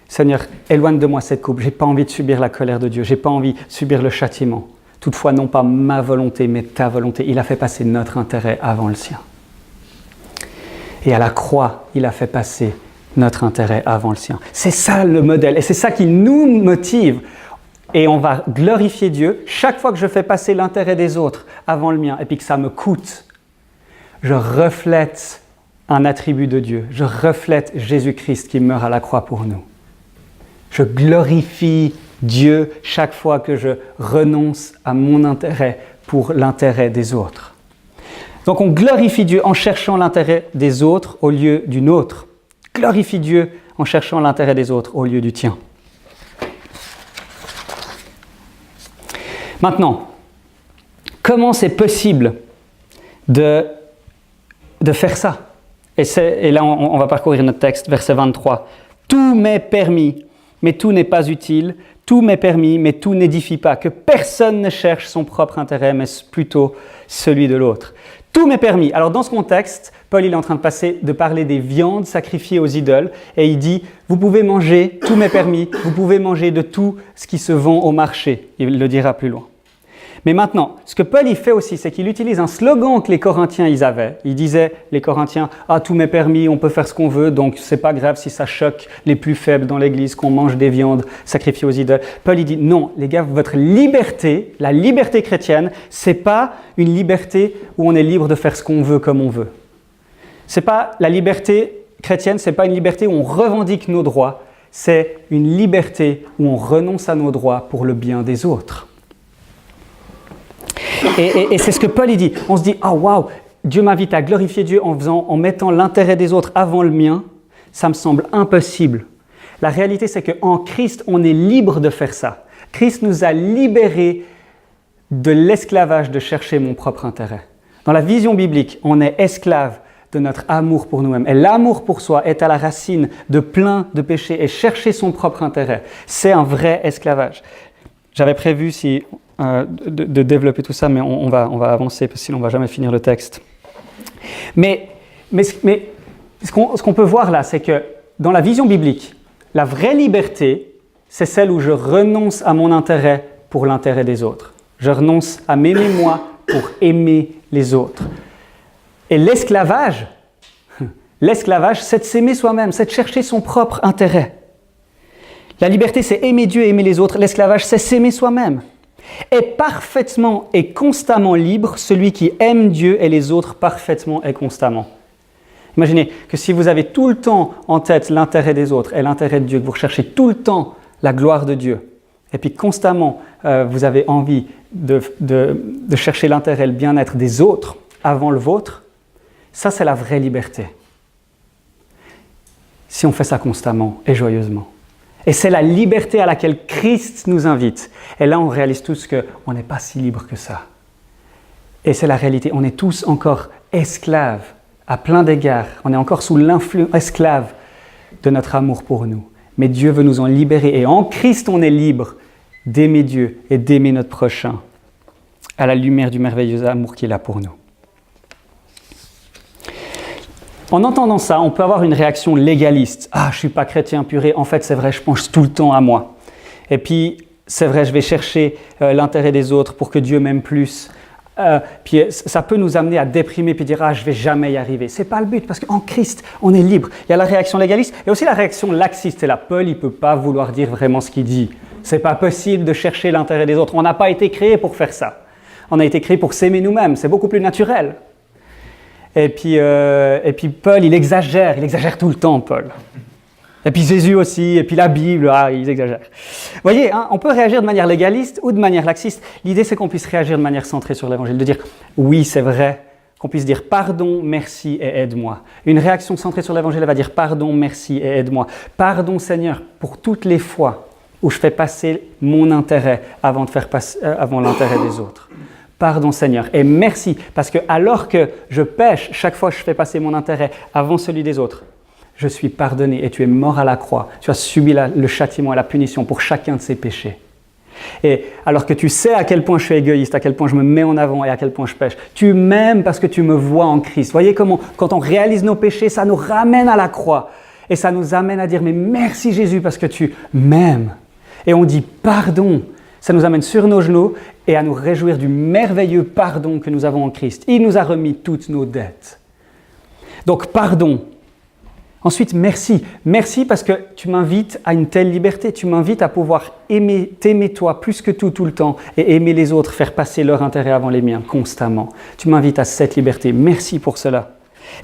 Seigneur, éloigne de moi cette coupe, je n'ai pas envie de subir la colère de Dieu, je n'ai pas envie de subir le châtiment. Toutefois, non pas ma volonté, mais ta volonté. Il a fait passer notre intérêt avant le sien. Et à la croix, il a fait passer notre intérêt avant le sien. C'est ça le modèle, et c'est ça qui nous motive. Et on va glorifier Dieu chaque fois que je fais passer l'intérêt des autres avant le mien, et puis que ça me coûte. Je reflète un attribut de Dieu, je reflète Jésus-Christ qui meurt à la croix pour nous. Je glorifie Dieu chaque fois que je renonce à mon intérêt pour l'intérêt des autres. Donc on glorifie Dieu en cherchant l'intérêt des autres au lieu du nôtre. Glorifie Dieu en cherchant l'intérêt des autres au lieu du tien. Maintenant, comment c'est possible de faire ça? Et là, on va parcourir notre texte, verset 23. « Tout m'est permis, mais tout n'est pas utile. Tout m'est permis, mais tout n'édifie pas. Que personne ne cherche son propre intérêt, mais plutôt celui de l'autre. » Tout m'est permis. Alors dans ce contexte, Paul il est en train de parler des viandes sacrifiées aux idoles et il dit « Vous pouvez manger, tout m'est permis, vous pouvez manger de tout ce qui se vend au marché. » Il le dira plus loin. Mais maintenant, ce que Paul il fait aussi, c'est qu'il utilise un slogan que les Corinthiens ils avaient. Il disait, les Corinthiens, « Ah, tout m'est permis, on peut faire ce qu'on veut, donc c'est pas grave si ça choque les plus faibles dans l'église, qu'on mange des viandes sacrifiées aux idoles. » Paul il dit, non, les gars, votre liberté, la liberté chrétienne, c'est pas une liberté où on est libre de faire ce qu'on veut comme on veut. C'est pas la liberté chrétienne, c'est pas une liberté où on revendique nos droits, c'est une liberté où on renonce à nos droits pour le bien des autres. Et c'est ce que Paul il dit. On se dit, oh waouh, Dieu m'invite à glorifier Dieu en mettant l'intérêt des autres avant le mien. Ça me semble impossible. La réalité, c'est qu'en Christ, on est libre de faire ça. Christ nous a libérés de l'esclavage de chercher mon propre intérêt. Dans la vision biblique, on est esclave de notre amour pour nous-mêmes. Et l'amour pour soi est à la racine de plein de péchés et chercher son propre intérêt. C'est un vrai esclavage. J'avais prévu de développer tout ça, mais on va avancer parce que sinon on ne va jamais finir le texte. Mais ce qu'on peut voir là, c'est que dans la vision biblique, la vraie liberté, c'est celle où je renonce à mon intérêt pour l'intérêt des autres. Je renonce à m'aimer moi pour aimer les autres. Et l'esclavage, c'est de s'aimer soi-même, c'est de chercher son propre intérêt. La liberté, c'est aimer Dieu et aimer les autres. L'esclavage, c'est s'aimer soi-même. Est parfaitement et constamment libre celui qui aime Dieu et les autres parfaitement et constamment. Imaginez que si vous avez tout le temps en tête l'intérêt des autres et l'intérêt de Dieu, que vous recherchez tout le temps la gloire de Dieu, et puis constamment vous avez envie de chercher l'intérêt et le bien-être des autres avant le vôtre, ça c'est la vraie liberté. Si on fait ça constamment et joyeusement. Et c'est la liberté à laquelle Christ nous invite. Et là, on réalise tous qu'on n'est pas si libre que ça. Et c'est la réalité. On est tous encore esclaves à plein d'égards. On est encore sous l'influence esclave de notre amour pour nous. Mais Dieu veut nous en libérer. Et en Christ, on est libre d'aimer Dieu et d'aimer notre prochain à la lumière du merveilleux amour qu'il a pour nous. En entendant ça, on peut avoir une réaction légaliste. « Ah, je ne suis pas chrétien purée, en fait c'est vrai, je pense tout le temps à moi. » Et puis, c'est vrai, je vais chercher l'intérêt des autres pour que Dieu m'aime plus. Puis ça peut nous amener à déprimer puis dire « Ah, je ne vais jamais y arriver. » Ce n'est pas le but, parce qu'en Christ, on est libre. Il y a la réaction légaliste et aussi la réaction laxiste. Et là, Paul, il ne peut pas vouloir dire vraiment ce qu'il dit. C'est pas possible de chercher l'intérêt des autres. On n'a pas été créé pour faire ça. On a été créé pour s'aimer nous-mêmes. C'est beaucoup plus naturel. Et puis Paul, il exagère tout le temps, Paul. Et puis Jésus aussi, et puis la Bible, ils exagèrent. Vous voyez, hein, on peut réagir de manière légaliste ou de manière laxiste. L'idée, c'est qu'on puisse réagir de manière centrée sur l'Évangile, de dire « oui, c'est vrai », qu'on puisse dire « pardon, merci et aide-moi ». Une réaction centrée sur l'Évangile, elle va dire « pardon, merci et aide-moi ». Pardon, Seigneur, pour toutes les fois où je fais passer mon intérêt avant l'intérêt des autres. Pardon, Seigneur, et merci, parce que alors que je pêche, chaque fois je fais passer mon intérêt avant celui des autres, je suis pardonné et tu es mort à la croix. Tu as subi le châtiment et la punition pour chacun de ces péchés. Et alors que tu sais à quel point je suis égoïste, à quel point je me mets en avant et à quel point je pêche, tu m'aimes parce que tu me vois en Christ. Voyez comment, quand on réalise nos péchés, ça nous ramène à la croix. Et ça nous amène à dire, mais merci Jésus parce que tu m'aimes. Et on dit pardon. Ça nous amène sur nos genoux et à nous réjouir du merveilleux pardon que nous avons en Christ. Il nous a remis toutes nos dettes. Donc pardon. Ensuite, merci. Merci parce que tu m'invites à une telle liberté. Tu m'invites à pouvoir t'aimer toi plus que tout le temps et aimer les autres, faire passer leur intérêt avant les miens constamment. Tu m'invites à cette liberté. Merci pour cela.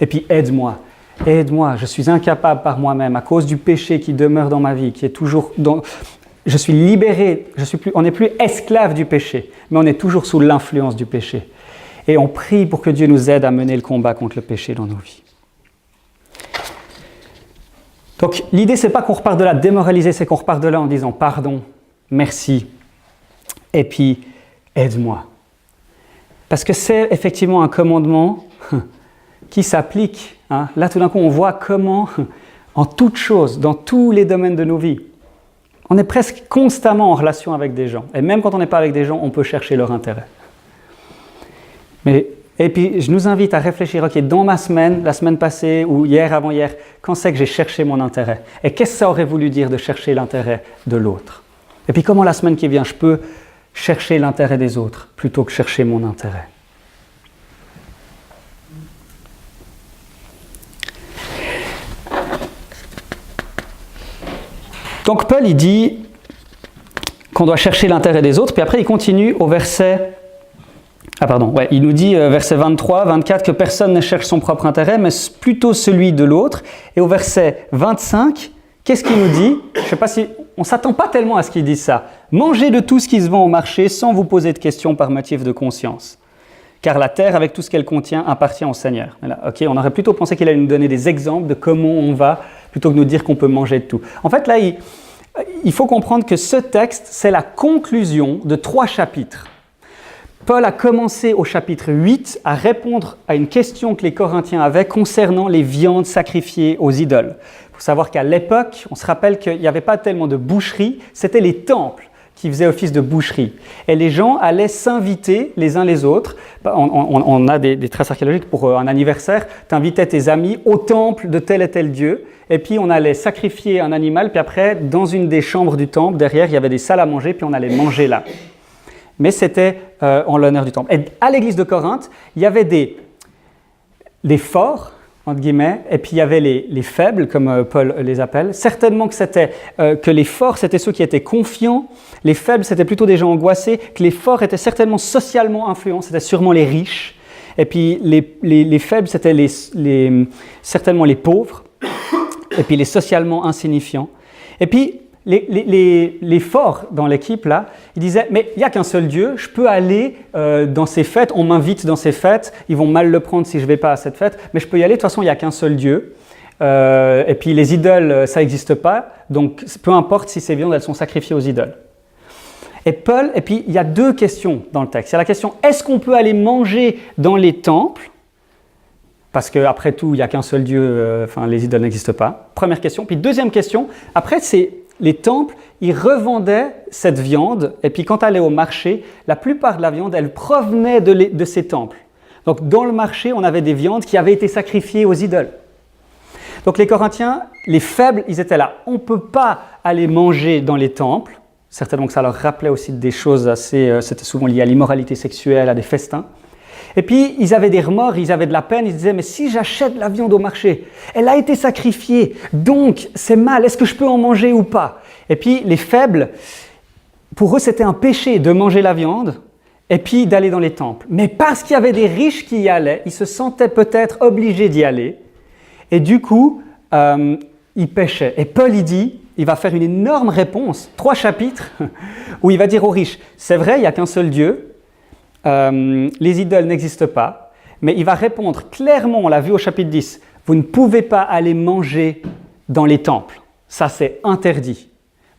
Et puis aide-moi. Aide-moi. Je suis incapable par moi-même à cause du péché qui demeure dans ma vie, qui est toujours dans... Je suis libéré. On n'est plus esclave du péché, mais on est toujours sous l'influence du péché. Et on prie pour que Dieu nous aide à mener le combat contre le péché dans nos vies. Donc, l'idée, c'est pas qu'on repart de là démoralisé, c'est qu'on repart de là en disant pardon, merci, et puis aide-moi. Parce que c'est effectivement un commandement qui s'applique. Hein. Là, tout d'un coup, on voit comment, en toute chose, dans tous les domaines de nos vies, on est presque constamment en relation avec des gens. Et même quand on n'est pas avec des gens, on peut chercher leur intérêt. Et puis, je nous invite à réfléchir, ok, dans ma semaine, la semaine passée ou hier, avant-hier, quand c'est que j'ai cherché mon intérêt? Et qu'est-ce que ça aurait voulu dire de chercher l'intérêt de l'autre? Et puis, comment la semaine qui vient, je peux chercher l'intérêt des autres plutôt que chercher mon intérêt? Donc, Paul, il dit qu'on doit chercher l'intérêt des autres, puis après, il continue au verset... il nous dit, verset 23, 24, que personne ne cherche son propre intérêt, mais plutôt celui de l'autre. Et au verset 25, qu'est-ce qu'il nous dit? Je ne sais pas si... On ne s'attend pas tellement à ce qu'il dise ça. Mangez de tout ce qui se vend au marché sans vous poser de questions par motif de conscience. Car la terre, avec tout ce qu'elle contient, appartient au Seigneur. Là, on aurait plutôt pensé qu'il allait nous donner des exemples de comment on va, plutôt que de nous dire qu'on peut manger de tout. En fait, là, il faut comprendre que ce texte, c'est la conclusion de 3 chapitres. Paul a commencé au chapitre 8 à répondre à une question que les Corinthiens avaient concernant les viandes sacrifiées aux idoles. Il faut savoir qu'à l'époque, on se rappelle qu'il n'y avait pas tellement de boucherie, c'était les temples qui faisaient office de boucherie. Et les gens allaient s'inviter les uns les autres. On a des traces archéologiques pour un anniversaire. Tu invitais tes amis au temple de tel et tel dieu. Et puis on allait sacrifier un animal. Puis après, dans une des chambres du temple, derrière, il y avait des salles à manger. Puis on allait manger là. Mais c'était en l'honneur du temple. Et à l'église de Corinthe, il y avait des forts, entre guillemets, et puis il y avait les faibles, comme Paul les appelle. Certainement que les forts, c'était ceux qui étaient confiants. Les faibles, c'était plutôt des gens angoissés. Que les forts étaient certainement socialement influents, c'était sûrement les riches. Et puis les faibles, c'était certainement les pauvres. Et puis les socialement insignifiants. Et puis les forts dans l'équipe, là, ils disaient « Mais il n'y a qu'un seul Dieu, je peux aller dans ces fêtes, on m'invite dans ces fêtes, ils vont mal le prendre si je ne vais pas à cette fête, mais je peux y aller, de toute façon, il n'y a qu'un seul Dieu. Et puis les idoles, ça n'existe pas, donc peu importe si ces viandes, elles sont sacrifiées aux idoles. » Et puis il y a 2 questions dans le texte. Il y a la question « Est-ce qu'on peut aller manger dans les temples ?» Parce qu'après tout, il n'y a qu'un seul Dieu, les idoles n'existent pas. Première question. Puis deuxième question, après c'est... Les temples, ils revendaient cette viande, et puis quand elle allait au marché, la plupart de la viande, elle provenait de ces temples. Donc dans le marché, on avait des viandes qui avaient été sacrifiées aux idoles. Donc les Corinthiens, les faibles, ils étaient là. On ne peut pas aller manger dans les temples. Certainement que ça leur rappelait aussi des choses assez... c'était souvent lié à l'immoralité sexuelle, à des festins. Et puis, ils avaient des remords, ils avaient de la peine, ils se disaient « Mais si j'achète la viande au marché, elle a été sacrifiée, donc c'est mal, est-ce que je peux en manger ou pas ?» Et puis, les faibles, pour eux, c'était un péché de manger la viande et puis d'aller dans les temples. Mais parce qu'il y avait des riches qui y allaient, ils se sentaient peut-être obligés d'y aller. Et du coup, ils péchaient. Et Paul, il va faire une énorme réponse, 3 chapitres, où il va dire aux riches, c'est vrai, il n'y a qu'un seul Dieu, les idoles n'existent pas, mais il va répondre clairement, on l'a vu au chapitre 10, vous ne pouvez pas aller manger dans les temples. Ça, c'est interdit.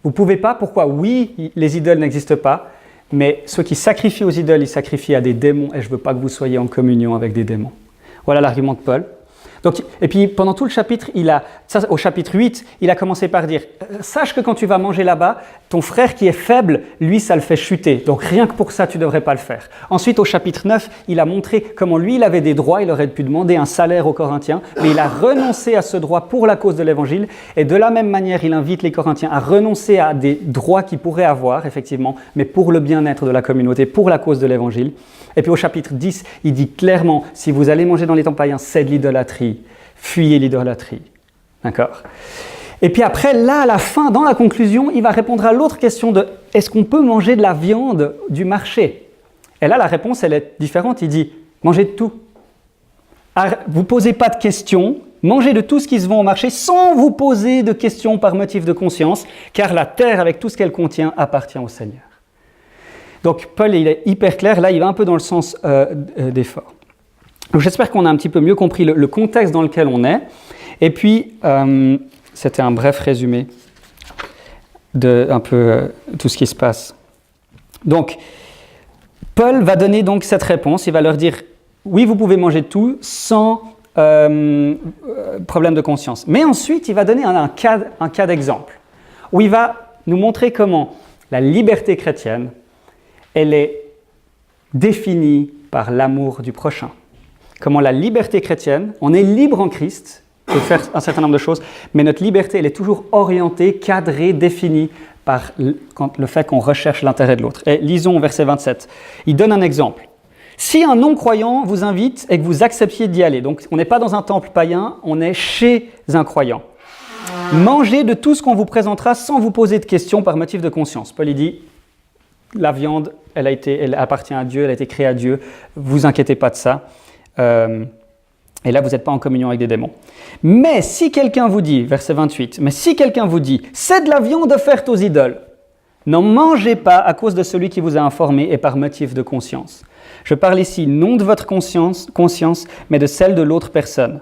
Vous ne pouvez pas, pourquoi? Oui, les idoles n'existent pas, mais ceux qui sacrifient aux idoles, ils sacrifient à des démons, et je ne veux pas que vous soyez en communion avec des démons. Voilà l'argument de Paul. Donc, et puis, pendant tout le chapitre, au chapitre 8, il a commencé par dire « Sache que quand tu vas manger là-bas, ton frère qui est faible, lui, ça le fait chuter. Donc, rien que pour ça, tu ne devrais pas le faire. » Ensuite, au chapitre 9, il a montré comment lui, il avait des droits, il aurait pu demander un salaire aux Corinthiens, mais il a renoncé à ce droit pour la cause de l'Évangile. Et de la même manière, il invite les Corinthiens à renoncer à des droits qu'ils pourraient avoir, effectivement, mais pour le bien-être de la communauté, pour la cause de l'Évangile. Et puis au chapitre 10, il dit clairement, si vous allez manger dans les temples païens, c'est de l'idolâtrie. Fuyez l'idolâtrie. D'accord? Et puis après, là, à la fin, dans la conclusion, il va répondre à l'autre question de « Est-ce qu'on peut manger de la viande du marché ?» Et là, la réponse, elle est différente. Il dit « Mangez de tout. Vous ne posez pas de questions. Mangez de tout ce qui se vend au marché sans vous poser de questions par motif de conscience, car la terre, avec tout ce qu'elle contient, appartient au Seigneur. » Donc, Paul, il est hyper clair. Là, il va un peu dans le sens d'effort. Donc, j'espère qu'on a un petit peu mieux compris le contexte dans lequel on est. Et puis, c'était un bref résumé de un peu tout ce qui se passe. Donc, Paul va donner donc cette réponse. Il va leur dire, oui, vous pouvez manger de tout sans problème de conscience. Mais ensuite, il va donner un cas d'exemple où il va nous montrer comment la liberté chrétienne, elle est définie par l'amour du prochain. Comment la liberté chrétienne, on est libre en Christ de faire un certain nombre de choses, mais notre liberté, elle est toujours orientée, cadrée, définie par le fait qu'on recherche l'intérêt de l'autre. Et lisons au verset 27. Il donne un exemple. Si un non-croyant vous invite et que vous acceptiez d'y aller, donc on n'est pas dans un temple païen, on est chez un croyant. Mangez de tout ce qu'on vous présentera sans vous poser de questions par motif de conscience. Paul dit, la viande, elle appartient à Dieu, elle a été créée à Dieu, vous inquiétez pas de ça. Et là, vous n'êtes pas en communion avec des démons. Mais si quelqu'un vous dit, verset 28, mais si quelqu'un vous dit, c'est de la viande offerte aux idoles, n'en mangez pas à cause de celui qui vous a informé et par motif de conscience. Je parle ici non de votre conscience, mais de celle de l'autre personne.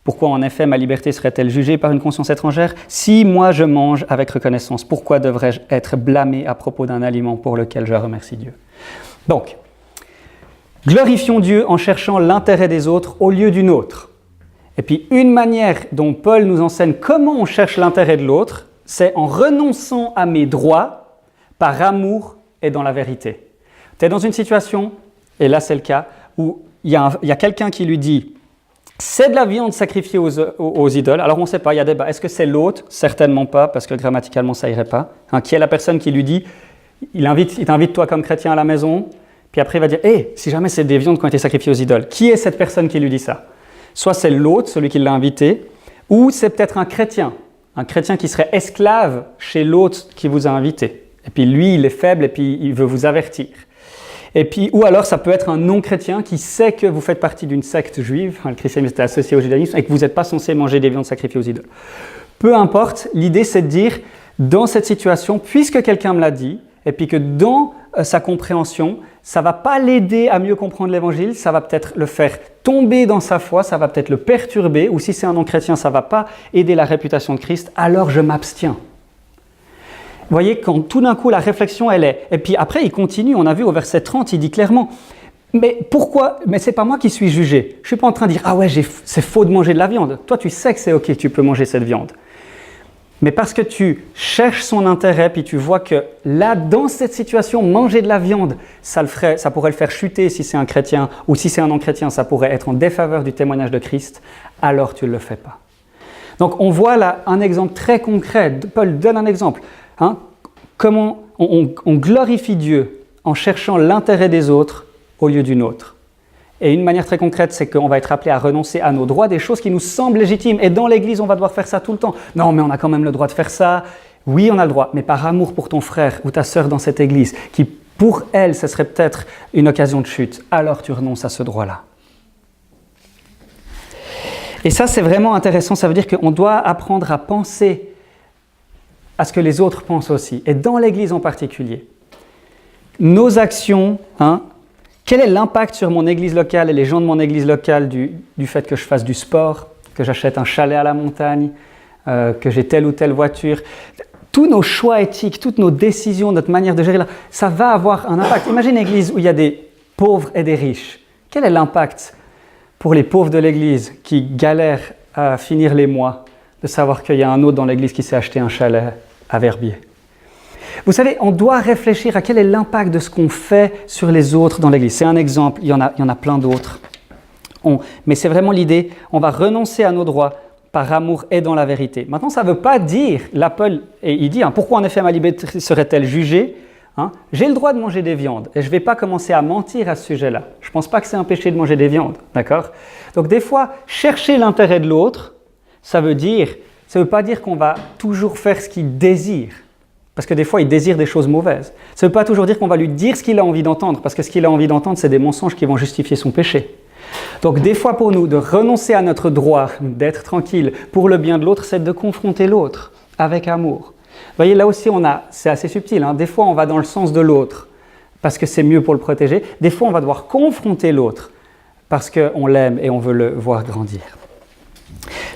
Pourquoi en effet ma liberté serait-elle jugée par une conscience étrangère? Si moi je mange avec reconnaissance, pourquoi devrais-je être blâmé à propos d'un aliment pour lequel je remercie Dieu? Donc, glorifions Dieu en cherchant l'intérêt des autres au lieu du nôtre. Et puis une manière dont Paul nous enseigne comment on cherche l'intérêt de l'autre, c'est en renonçant à mes droits par amour et dans la vérité. Tu es dans une situation, et là c'est le cas, où il y a quelqu'un qui lui dit « c'est de la viande sacrifiée aux idoles ». Alors on ne sait pas, il y a débat. Est-ce que c'est l'autre? Certainement pas, parce que grammaticalement ça irait pas. Qui est la personne qui lui dit « il t'invite toi comme chrétien à la maison ». Puis après, il va dire, si jamais c'est des viandes qui ont été sacrifiées aux idoles, qui est cette personne qui lui dit ça? Soit c'est l'autre, celui qui l'a invité, ou c'est peut-être un chrétien qui serait esclave chez l'autre qui vous a invité. Et puis lui, il est faible et puis il veut vous avertir. Et puis, ou alors ça peut être un non-chrétien qui sait que vous faites partie d'une secte juive, le christianisme était associé au judaïsme, et que vous n'êtes pas censé manger des viandes sacrifiées aux idoles. Peu importe, l'idée c'est de dire, dans cette situation, puisque quelqu'un me l'a dit, et puis que dans sa compréhension, ça ne va pas l'aider à mieux comprendre l'Évangile, ça va peut-être le faire tomber dans sa foi, ça va peut-être le perturber, ou si c'est un non-chrétien, ça ne va pas aider la réputation de Christ, alors je m'abstiens. Vous voyez, quand tout d'un coup la réflexion, elle est... Et puis après, il continue, on a vu au verset 30, il dit clairement, mais pourquoi? Mais ce n'est pas moi qui suis jugé. Je ne suis pas en train de dire, ah ouais, c'est faux de manger de la viande. Toi, tu sais que c'est ok, tu peux manger cette viande. Mais parce que tu cherches son intérêt, puis tu vois que là, dans cette situation, manger de la viande, ça pourrait le faire chuter si c'est un chrétien, ou si c'est un non-chrétien, ça pourrait être en défaveur du témoignage de Christ, alors tu ne le fais pas. Donc on voit là un exemple très concret, Paul donne un exemple, comment on glorifie Dieu en cherchant l'intérêt des autres au lieu du nôtre. Et une manière très concrète, c'est qu'on va être appelé à renoncer à nos droits, des choses qui nous semblent légitimes. Et dans l'Église, on va devoir faire ça tout le temps. Non, mais on a quand même le droit de faire ça. Oui, on a le droit, mais par amour pour ton frère ou ta sœur dans cette église, qui pour elle, ce serait peut-être une occasion de chute, alors tu renonces à ce droit-là. Et ça, c'est vraiment intéressant, ça veut dire qu'on doit apprendre à penser à ce que les autres pensent aussi, et dans l'église en particulier. Nos actions, quel est l'impact sur mon église locale et les gens de mon église locale du fait que je fasse du sport, que j'achète un chalet à la montagne, que j'ai telle ou telle voiture. Tous nos choix éthiques, toutes nos décisions, notre manière de gérer, ça va avoir un impact. Imagine une église où il y a des pauvres et des riches. Quel est l'impact pour les pauvres de l'église qui galèrent à finir les mois de savoir qu'il y a un autre dans l'église qui s'est acheté un chalet à Verbier? Vous savez, on doit réfléchir à quel est l'impact de ce qu'on fait sur les autres dans l'église. C'est un exemple, il y en a plein d'autres. Mais c'est vraiment l'idée, on va renoncer à nos droits par amour et dans la vérité. Maintenant, ça ne veut pas dire, l'Apple, et il dit, pourquoi en effet ma liberté serait-elle jugée? J'ai le droit de manger des viandes et je ne vais pas commencer à mentir à ce sujet-là. Je ne pense pas que c'est un péché de manger des viandes, d'accord? Donc des fois, chercher l'intérêt de l'autre, ça veut pas dire qu'on va toujours faire ce qu'il désire. Parce que des fois, il désire des choses mauvaises. Ça ne veut pas toujours dire qu'on va lui dire ce qu'il a envie d'entendre, parce que ce qu'il a envie d'entendre, c'est des mensonges qui vont justifier son péché. Donc des fois pour nous, de renoncer à notre droit, d'être tranquille pour le bien de l'autre, c'est de confronter l'autre avec amour. Vous voyez, là aussi, c'est assez subtil. Des fois, on va dans le sens de l'autre, parce que c'est mieux pour le protéger. Des fois, on va devoir confronter l'autre, parce qu'on l'aime et on veut le voir grandir.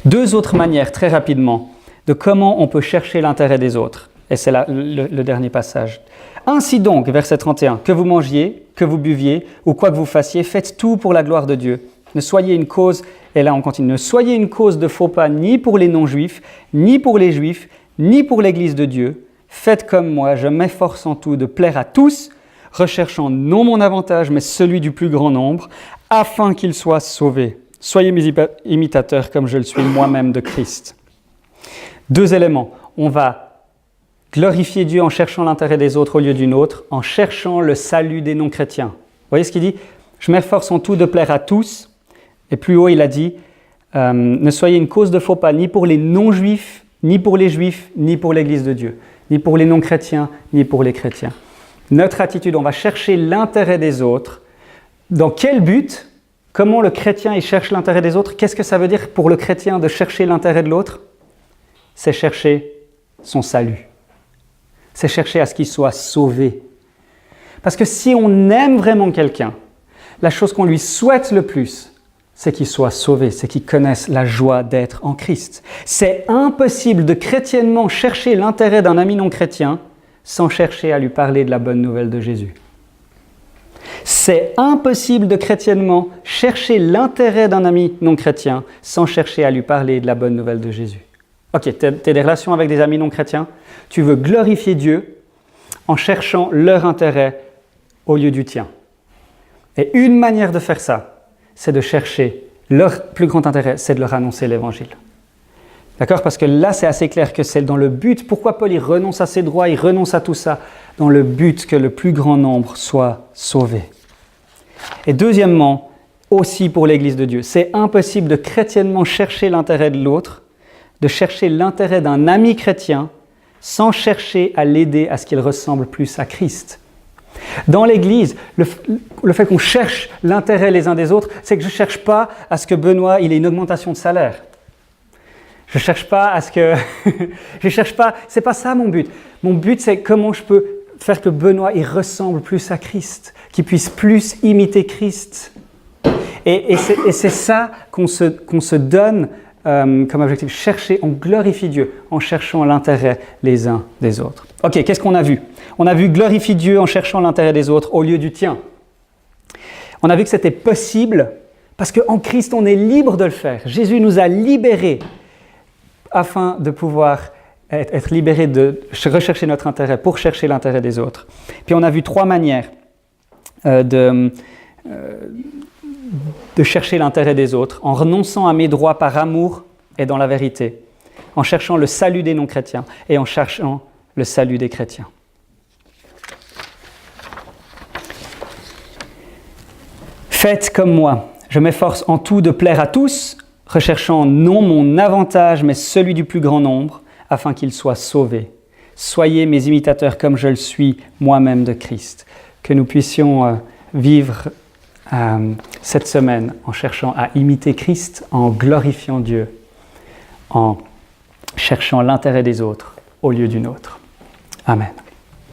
Deux autres manières, très rapidement, de comment on peut chercher l'intérêt des autres. Et c'est là le dernier passage. Ainsi donc, verset 31, que vous mangiez, que vous buviez, ou quoi que vous fassiez, faites tout pour la gloire de Dieu. Ne soyez une cause, et là on continue, ne soyez une cause de faux pas ni pour les non-juifs, ni pour les juifs, ni pour l'Église de Dieu. Faites comme moi, je m'efforce en tout de plaire à tous, recherchant non mon avantage, mais celui du plus grand nombre, afin qu'ils soient sauvés. Soyez mes imitateurs comme je le suis moi-même de Christ. Deux éléments. On va glorifier Dieu en cherchant l'intérêt des autres au lieu d'une autre, en cherchant le salut des non-chrétiens. Vous voyez ce qu'il dit? Je m'efforce en tout de plaire à tous. Et plus haut, il a dit, ne soyez une cause de faux pas ni pour les non-juifs, ni pour les juifs, ni pour l'Église de Dieu, ni pour les non-chrétiens, ni pour les chrétiens. Notre attitude, on va chercher l'intérêt des autres. Dans quel but? Comment le chrétien il cherche l'intérêt des autres? Qu'est-ce que ça veut dire pour le chrétien de chercher l'intérêt de l'autre? C'est chercher son salut. C'est chercher à ce qu'il soit sauvé. Parce que si on aime vraiment quelqu'un, la chose qu'on lui souhaite le plus, c'est qu'il soit sauvé, c'est qu'il connaisse la joie d'être en Christ. C'est impossible de chrétiennement chercher l'intérêt d'un ami non chrétien sans chercher à lui parler de la bonne nouvelle de Jésus. C'est impossible de chrétiennement chercher l'intérêt d'un ami non chrétien sans chercher à lui parler de la bonne nouvelle de Jésus. Ok, tu as des relations avec des amis non chrétiens, tu veux glorifier Dieu en cherchant leur intérêt au lieu du tien. Et une manière de faire ça, c'est de chercher leur plus grand intérêt, c'est de leur annoncer l'évangile. D'accord? Parce que là, c'est assez clair que c'est dans le but, pourquoi Paul il renonce à ses droits, il renonce à tout ça, dans le but que le plus grand nombre soit sauvé. Et deuxièmement, aussi pour l'Église de Dieu, c'est impossible de chrétiennement chercher l'intérêt de l'autre, de chercher l'intérêt d'un ami chrétien sans chercher à l'aider à ce qu'il ressemble plus à Christ. Dans l'Église, le fait qu'on cherche l'intérêt les uns des autres, c'est que je ne cherche pas à ce que Benoît il ait une augmentation de salaire. Je ne cherche pas à ce que... c'est pas ça mon but. Mon but, c'est comment je peux faire que Benoît il ressemble plus à Christ, qu'il puisse plus imiter Christ. Et c'est ça qu'on se donne comme objectif, chercher, on glorifie Dieu en cherchant l'intérêt les uns des autres. Ok, qu'est-ce qu'on a vu? On a vu glorifier Dieu en cherchant l'intérêt des autres au lieu du tien. On a vu que c'était possible parce qu'en Christ, on est libre de le faire. Jésus nous a libérés afin de pouvoir être libérés de rechercher notre intérêt pour chercher l'intérêt des autres. Puis on a vu trois manières de chercher l'intérêt des autres, en renonçant à mes droits par amour et dans la vérité, en cherchant le salut des non-chrétiens et en cherchant le salut des chrétiens. Faites comme moi, je m'efforce en tout de plaire à tous, recherchant non mon avantage, mais celui du plus grand nombre, afin qu'ils soient sauvés. soyez mes imitateurs comme je le suis moi-même de Christ. Que nous puissions vivre cette semaine en cherchant à imiter Christ, en glorifiant Dieu, en cherchant l'intérêt des autres au lieu du nôtre. Amen.